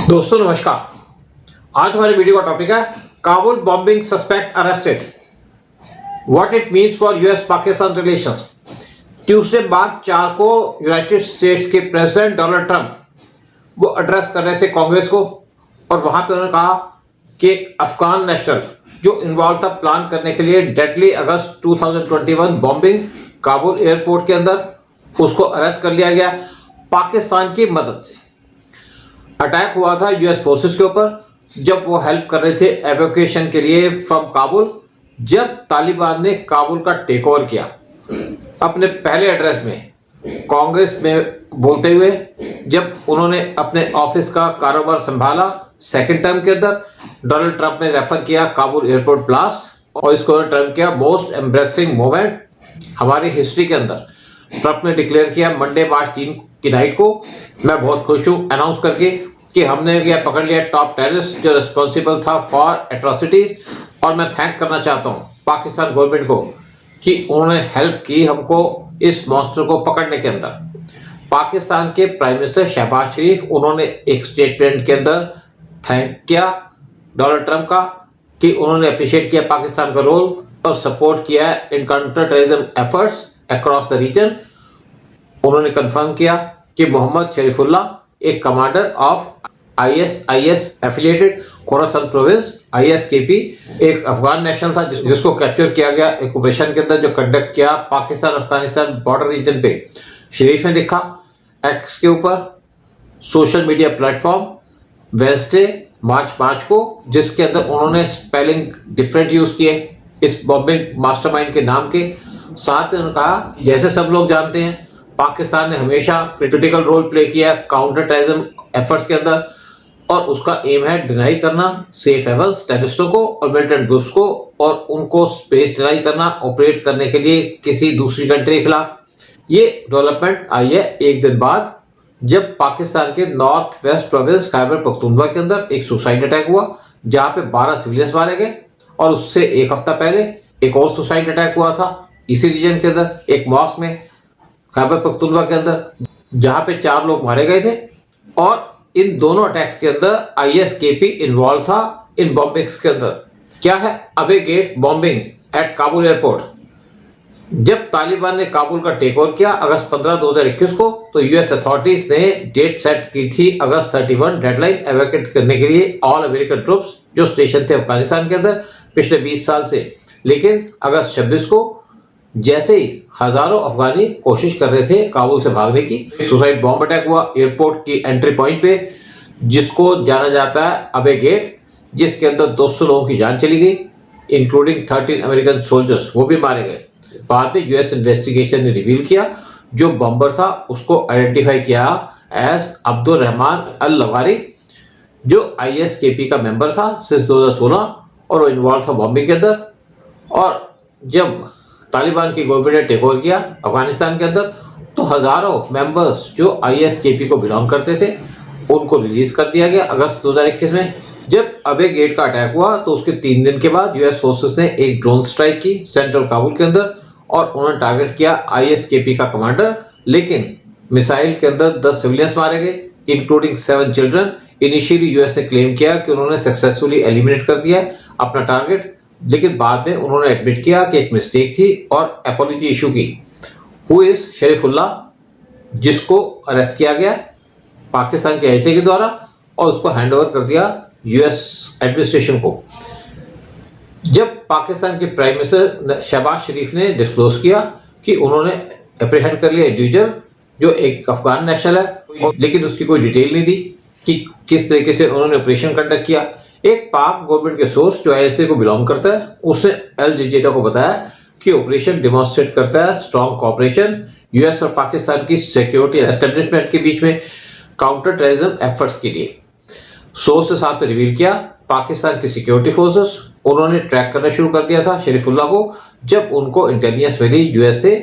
दोस्तों नमस्कार। आज हमारे वीडियो का टॉपिक है Kabul bombing suspect arrested, what it means for US Pakistan relations. Tuesday March 4 को यूनाइटेड स्टेट्स के प्रेसिडेंट डोनाल्ड ट्रंप वो एड्रेस कर रहे थे कांग्रेस को, और वहां पे उन्होंने कहा कि एक अफगान नेशनल जो इन्वॉल्व था प्लान करने के लिए डेडली अगस्त 2021 बॉम्बिंग काबुल एयरपोर्ट के अंदर, उसको अरेस्ट कर लिया गया पाकिस्तान की मदद से। अटैक हुआ था यूएस फोर्सेस के ऊपर जब वो हेल्प कर रहे थे एवोकेशन के लिए फ्रॉम काबुल, जब तालिबान ने काबुल का टेक ओवर किया। अपने पहले एड्रेस में कांग्रेस में बोलते हुए जब उन्होंने अपने ऑफिस का कारोबार संभाला सेकंड टर्म के अंदर, डोनाल्ड ट्रंप ने रेफर किया काबुल एयरपोर्ट ब्लास्ट और इसको ट्रंप किया मोस्ट एम्ब्रेसिंग मोमेंट हमारी हिस्ट्री के अंदर। ट्रंप ने डिक्लेयर किया मंडे मार्च 3 की नाइट को, मैं बहुत खुश हूँ अनाउंस करके कि हमने यह पकड़ लिया टॉप टेररिस्ट जो रिस्पॉन्सिबल था फॉर एट्रोसिटीज, और मैं थैंक करना चाहता हूँ पाकिस्तान गवर्नमेंट को कि उन्होंने हेल्प की हमको इस मॉन्स्टर को पकड़ने के अंदर। पाकिस्तान के प्राइम मिनिस्टर शहबाज शरीफ उन्होंने एक स्टेटमेंट के अंदर थैंक किया डोनाल्ड ट्रंप का कि उन्होंने अप्रिशिएट किया पाकिस्तान का रोल और सपोर्ट किया in counter terrorism efforts across the region. उन्होंने कंफर्म किया कि मोहम्मद शरीफुल्लाह एक commander of IS affiliated Khorasan province ISKP एक अफगान नेशनल था जिसको कैप्चर किया गया एक ऑपरेशन के अंदर जो कंडक्ट किया पाकिस्तान अफगानिस्तान बॉर्डर रीजन पे। शरीफ ने लिखा एक्स के ऊपर सोशल मीडिया प्लेटफॉर्म वेडनेसडे मार्च 5 को, जिसके अंदर उन्होंने स्पेलिंग डिफरेंट यूज किए इस बॉम्बिंग मास्टरमाइंड के नाम के साथ में। उन्होंने कहा जैसे सब लोग जानते हैं पाकिस्तान ने हमेशा क्रिटिकल रोल प्ले किया काउंटर टेररिज्म एफर्ट्स के अंदर, और उसका एम है डिनाई करना सेफ हेवन्स टेररिस्टों को और मिलिटेंट ग्रुप्स को, और उनको स्पेस डिनाई करना ऑपरेट करने के लिए किसी दूसरी कंट्री के खिलाफ। ये डेवलपमेंट आई है एक दिन बाद जब पाकिस्तान के north west province Khyber Pakhtunkhwa के अंदर एक सुसाइड अटैक हुआ जहां पे 12 सिविलियंस मारे गए, और उससे एक हफ्ता पहले एक और सुसाइड अटैक हुआ था इसी रीजन के अंदर एक मॉस्क में खैबर पख्तूनख्वा के अंदर जहां पे 4 लोग मारे गए थे। और इन दोनों अटैक्स के अंदर ISKP इन्वॉल्व था इन बॉम्बिंग्स के अंदर। क्या है Abbey gate bombing at Kabul airport. जब तालिबान ने काबुल का टेक ओवर किया अगस्त 15 2021 को, तो यूएस अथॉरिटीज ने डेट सेट की थी अगस्त 31 डेडलाइन एवैक्यूएट करने के लिए ऑल अमेरिकन ट्रूप्स जो स्टेशन थे अफगानिस्तान के अंदर पिछले 20 साल से। लेकिन अगस्त 26 को जैसे ही हजारों अफगानी कोशिश कर रहे थे काबुल से भागने की, सुसाइड बॉम्ब अटैक हुआ एयरपोर्ट की एंट्री पॉइंट पे जिसको जाना जाता है अबे गेट, जिसके अंदर 200 लोगों की जान चली गई इंक्लूडिंग 13 अमेरिकन सोल्जर्स, वो भी मारे गए। बाद में यूएस इन्वेस्टिगेशन ने रिवील किया जो बम्बर था उसको आइडेंटिफाई किया एज अब्दुल रहमान अल लवारी जो ISKP का मेंबर था सिंस 2016 और वो इन्वॉल्व था बॉम्बिंग के अंदर। और जब तालिबान की गवर्नमेंट ने टेक ओवर किया अफगानिस्तान के अंदर, तो हजारों मेंबर्स जो ISKP को बिलोंग करते थे उनको रिलीज कर दिया गया अगस्त 2021 में। जब अबे गेट का अटैक हुआ तो उसके 3 दिन के बाद यूएस फोर्सेस ने एक ड्रोन स्ट्राइक की सेंट्रल काबुल के अंदर और उन्होंने टारगेट किया ISKP का कमांडर, लेकिन मिसाइल के अंदर 10 सिविलियंस मारे गए इंक्लूडिंग 7 चिल्ड्रन। इनिशियली यूएस ने क्लेम किया कि उन्होंने सक्सेसफुली एलिमिनेट कर दिया अपना टारगेट, लेकिन बाद में उन्होंने एडमिट किया कि एक मिस्टेक थी और अपॉलॉजी इशू की। हु इज शरीफुल्लाह जिसको अरेस्ट किया गया पाकिस्तान के ICA के द्वारा और उसको हैंडओवर कर दिया यूएस एडमिनिस्ट्रेशन को। जब पाकिस्तान के प्राइम मिनिस्टर शहबाज शरीफ ने डिस्क्लोज किया कि उन्होंने अप्रीहेंड कर लिया इंडिविजुअल जो एक अफगान नेशनल है, लेकिन उसकी कोई डिटेल नहीं दी कि किस तरीके से उन्होंने ऑपरेशन कंडक्ट किया। एक पाक गवर्नमेंट के सोर्स जो ISA को बिलोंग करता है उसने अल जजीरा को बताया कि ऑपरेशन डेमोन्स्ट्रेट करता है स्ट्रॉन्ग कोऑपरेशन यूएस और पाकिस्तान की सिक्योरिटी एस्टेब्लिशमेंट के बीच में काउंटर टेररिज्म एफर्ट्स के लिए। सोर्स के साथ रिवील किया पाकिस्तान की सिक्योरिटी फोर्सेस उन्होंने ट्रैक करना शुरू कर दिया था शरीफुल्लाह को जब उनको इंटेलिजेंस मिली यूएस से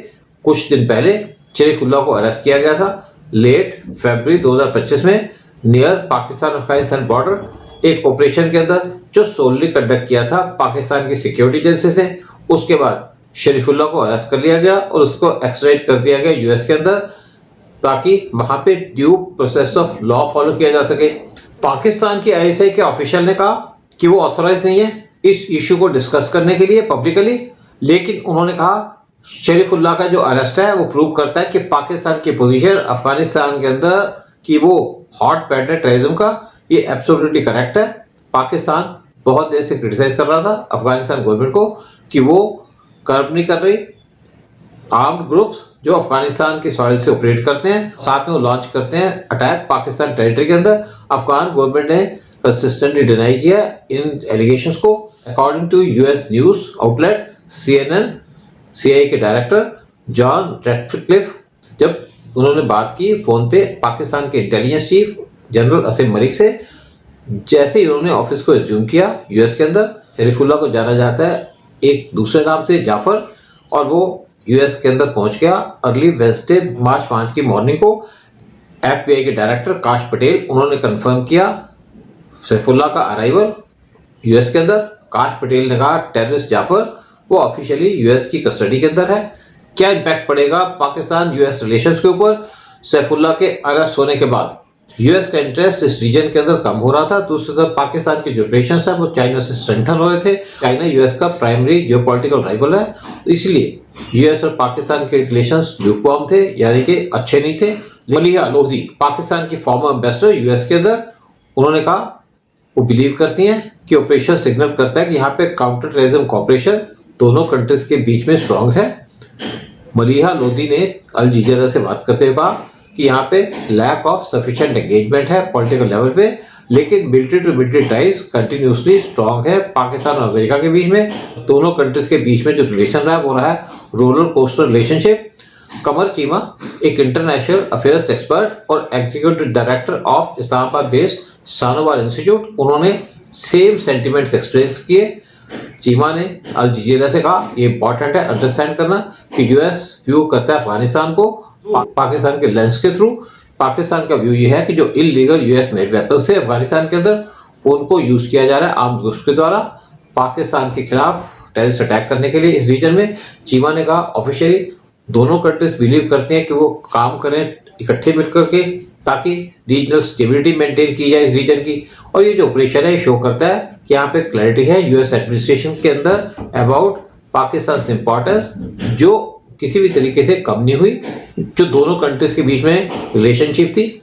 कुछ दिन पहले शरीफुल्लाह को अरेस्ट किया गया था लेट फरवरी 2025 में नियर पाकिस्तान अफगानिस्तान बॉर्डर एक ऑपरेशन के अंदर जो सोलली कंडक्ट किया था पाकिस्तान की सिक्योरिटी एजेंसी ने। उसके बाद शरीफुल्लाह को अरेस्ट कर लिया गया और उसको एक्सट्राडिट कर दिया गया यूएस के अंदर ताकि वहां पे due process of law follow किया जा सके। पाकिस्तान की आईएसआई के ऑफिशियल ने कहा कि वो ऑथोराइज नहीं है इस इशू को डिस्कस करने के लिए पब्लिकली, लेकिन उन्होंने कहा शरीफुल्लाह का जो अरेस्ट है वो प्रूव करता है कि पाकिस्तान की पोजीशन अफगानिस्तान के अंदर कि वो हॉट पैड है टेररिज्म का, ये एब्सोल्युटली करेक्ट है। पाकिस्तान बहुत देर से क्रिटिसाइज कर रहा था अफगानिस्तान गवर्नमेंट को कि वो कर्ब नहीं कर रही आर्म्ड ग्रुप्स जो अफगानिस्तान की सॉइल से ऑपरेट करते हैं, साथ में वो लॉन्च करते हैं अटैक पाकिस्तान टेरिटरी के अंदर। अफगान गवर्नमेंट ने कंसिस्टेंटली डिनाई किया इन एलिगेशंस को। According to US news outlet CNN, CIA के डायरेक्टर जॉन रैटक्लिफ जब उन्होंने बात की फोन पे पाकिस्तान के intelligence chief general Asim Malik से, जैसे ही उन्होंने ऑफिस को एज्यूम किया यूएस के अंदर, शरीफुल्लाह को जाना जाता है एक दूसरे नाम से जाफर, और वो यूएस के अंदर पहुंच गया अर्ली वेडनेसडे मार्च 5 की मॉर्निंग को। FBI के डायरेक्टर काश पटेल उन्होंने कंफर्म किया सैफुल्लाह का अराइवल यूएस के अंदर। काश पटेल ने कहा टेररिस्ट जाफर वो ऑफिशियली यूएस की कस्टडी के अंदर है। क्या इम्पैक्ट पड़ेगा पाकिस्तान यूएस रिलेशंस के ऊपर? सैफुल्लाह के अरेस्ट होने के बाद यूएस का इंटरेस्ट इस रीजन के अंदर कम हो रहा था। दूसरी तरफ पाकिस्तान के जो रिलेशंस है वो चाइना से स्ट्रेंथन हो रहे थे। चाइना यूएस का प्राइमरी जियोपॉलिटिकल राइवल है, इसलिए यूएस और पाकिस्तान के रिलेशंस ल्यूकवार्म थे, यानी कि अच्छे नहीं थे। मलिहा लोधी पाकिस्तान की फॉर्मर एम्बेसडर यूएस के अंदर, उन्होंने कहा वो बिलीव करती हैं कि ऑपरेशन सिग्नल करता है कि यहाँ पे काउंटर टेररिज्म कॉपरेशन दोनों कंट्रीज के बीच में स्ट्रांग है। मलिहा लोधी ने अल जजीरा से बात करते हुए कहा कि यहाँ पे लैक ऑफ सफिशिएंट एंगेजमेंट है पॉलिटिकल लेवल पे, लेकिन military to military ties continuously strong है पाकिस्तान और अमेरिका के बीच में। दोनों कंट्रीज के बीच में जो रिलेशन रहा है वो रहा है roller coaster relationship. Qamar Cheema एक इंटरनेशनल अफेयर्स एक्सपर्ट और executive director of Islamabad based Sanobar institute, उन्होंने सेम सेंटिमेंट्स एक्सप्रेस किए। चीमा ने अल जजीरा से कहा ये इंपॉर्टेंट है अंडरस्टैंड करना कि यूएस व्यू करता है अफगानिस्तान को पाकिस्तान के लेंस के थ्रू। पाकिस्तान का व्यू ये है कि जो इलीगल यूएस मेड वेपन्स है अफगानिस्तान के अंदर उनको यूज किया जा रहा है आर्म्ड ग्रुप्स के द्वारा पाकिस्तान के खिलाफ टेररिस्ट अटैक करने के लिए इस रीजन में। चीमा ने कहा ऑफिशियली दोनों कंट्रीज बिलीव करते हैं कि वो काम करें इकट्ठे मिलकर के ताकि रीजनल स्टेबिलिटी मेंटेन की जाए इस रीजन की। और ये जो ऑपरेशन है शो करता है कि यहाँ पे क्लैरिटी है यूएस एडमिनिस्ट्रेशन के अंदर अबाउट पाकिस्तान इंपॉर्टेंस, जो किसी भी तरीके से कम नहीं हुई। जो दोनों कंट्रीज के बीच में रिलेशनशिप थी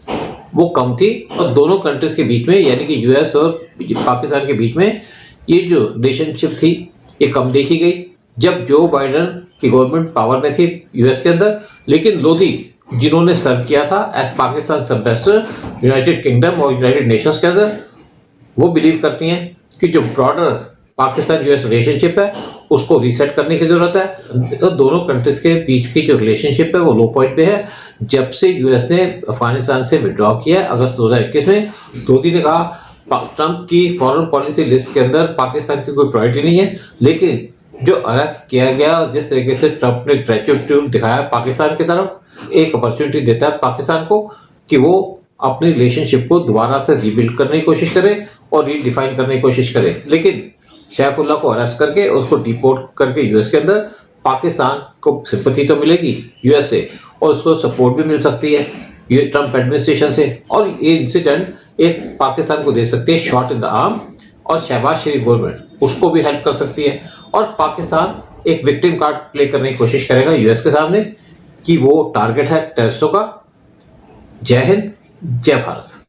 वो कम थी, और दोनों कंट्रीज के बीच में यानी कि यूएस और पाकिस्तान के बीच में ये जो रिलेशनशिप थी ये कम देखी गई जब जो बाइडेन की गवर्नमेंट पावर में थी यूएस के अंदर। लेकिन लोधी जिन्होंने सर्व किया था as Pakistan ambassador United Kingdom और यूनाइटेड नेशंस के अंदर, वो बिलीव करती हैं कि जो ब्रॉडर पाकिस्तान यूएस रिलेशनशिप है उसको रीसेट करने की जरूरत है। तो दोनों कंट्रीज के बीच की जो रिलेशनशिप है वो लो पॉइंट पे है जब से यूएस ने अफगानिस्तान से विड्रॉ किया अगस्त 2021 में। लोधी ने कहा ट्रंप की फॉरेन पॉलिसी लिस्ट के अंदर पाकिस्तान की कोई प्रायोरिटी नहीं है, लेकिन जो अरेस्ट किया गया जिस तरीके से ट्रंप ने ग्रेजुएट दिखाया पाकिस्तान की तरफ, एक अपॉर्चुनिटी देता है पाकिस्तान को कि वो अपनी रिलेशनशिप को दोबारा से रीबिल्ड करने की कोशिश करे और रीडिफाइन करने की कोशिश करे। लेकिन सैफुल्लाह को अरेस्ट करके उसको डिपोर्ट करके यूएस के अंदर पाकिस्तान को सिंपैथी तो मिलेगी यूएस से और उसको सपोर्ट भी मिल सकती है ये ट्रंप एडमिनिस्ट्रेशन से, और ये इंसिडेंट एक पाकिस्तान को दे सकती है शॉट इन द आर्म, और शहबाज शरीफ गवर्नमेंट उसको भी हेल्प कर सकती है। और पाकिस्तान एक विक्टिम कार्ड प्ले करने की कोशिश करेगा यूएस के सामने कि वो टारगेट है टेररिस्टों का। जय हिंद, जय भारत।